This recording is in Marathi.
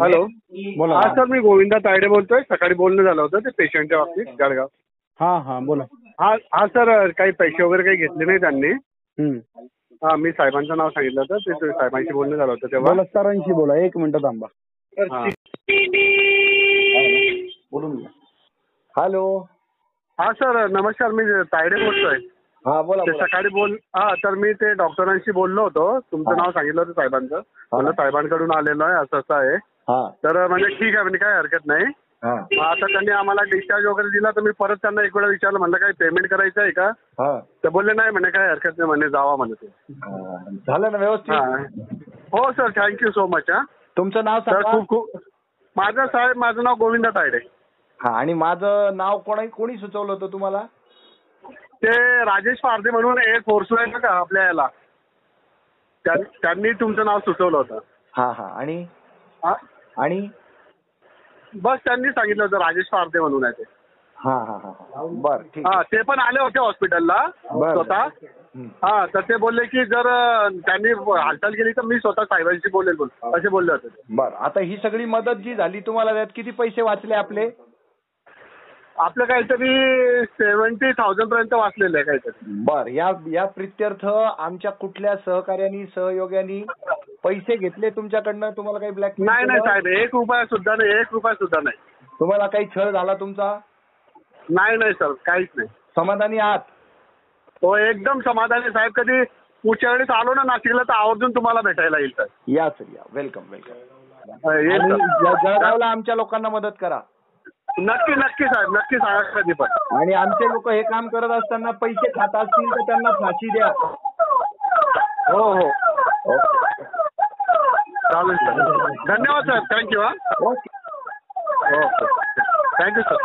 हॅलो. बोला. हा सर, मी गोविंदा तायडे बोलतोय. सकाळी बोलणं झालं होतं ते पेशंटच्या बाबतीत जळगाव. हा बोला. हा सर, काही पैसे वगैरे काही घेतले नाही त्यांनी. हम्म. हा, मी साहेबांचं नाव सांगितलं होतं, ते साहेबांशी बोलणं झालं होतं तेव्हा. बोला सरांशी बोला, 1 मिनिट थांबा. हा. बोलून घ्या. हॅलो. हा सर, नमस्कार. मी तायडे बोलतोय. हा बोला ते बोला. सकाळी तर मी ते डॉक्टरांशी बोललो होतो. तुमचं नाव सांगितलं होतं साहेबांचं. म्हणलं साहेबांकडून आलेलो आहे, असं असं आहे. हा तर म्हणजे ठीक आहे, म्हणजे काय हरकत नाही. हा आता त्यांनी आम्हाला डिस्चार्ज वगैरे दिला, तर मी परत त्यांना एक वेळा विचारलं, म्हणलं काही पेमेंट करायचं आहे का? हा तर बोलले नाही, म्हणे काय हरकत नाही, म्हणे जावा म्हणे ते. झालं ना हा. व्यवस्थित? हो सर, थँक्यू सो मच. हा तुमचं नाव सर, सांगा. खूप माझं नाव गोविंदा तायडे. हा, आणि माझं नाव कोणी सुचवलं होतं तुम्हाला? ते राजेश पारदे म्हणून एक फोर्सला आहे का आपल्या याला, त्यांनी तुमचं नाव सुचवलं होतं. हा हा? आणि बस त्यांनी सांगितलं होतं, राजेश पारदे म्हणून आहे ते. हा बर ठीक. हा, ते पण आले होते हॉस्पिटलला स्वतः. हा, तर ते बोलले की जर त्यांनी हालचाल केली तर मी स्वतः साहेबांशी बोलेल असे बोलले होते. बर, आता ही सगळी मदत जी झाली तुम्हाला, त्यात किती पैसे वाचले आपले? आपलं काहीतरी 70,000 पर्यंत वाचलेलं आहे काहीतरी. बर, या प्रित्यर्थ आमच्या कुठल्या सहकार्यानी सहयोग्यानी पैसे घेतले तुमच्याकडनं? तुम्हाला काही ब्लॅक? नाही साहेब, 1 रुपया सुद्धा नाही, 1 रुपया सुद्धा नाही. तुम्हाला काही छळ झाला तुमचा? नाही सर, काहीच नाही. समाधानी आहात? तो एकदम समाधानी साहेब. कधी पुढच्या वेळेस आलो ना नाशिकला तर आवर्जून तुम्हाला भेटायला येईल सर. या सर, या. वेलकम. येईल सर. जळगावला आमच्या लोकांना मदत करा. नक्की साहेब, नक्की सांगा कधी पण. आणि आमचे लोक हे काम करत असताना पैसे खात असतील तर त्यांना फाशी द्या. हो. चालेल सर. धन्यवाद सर. थँक्यू. हा. ओके. ओके. Thank you sir.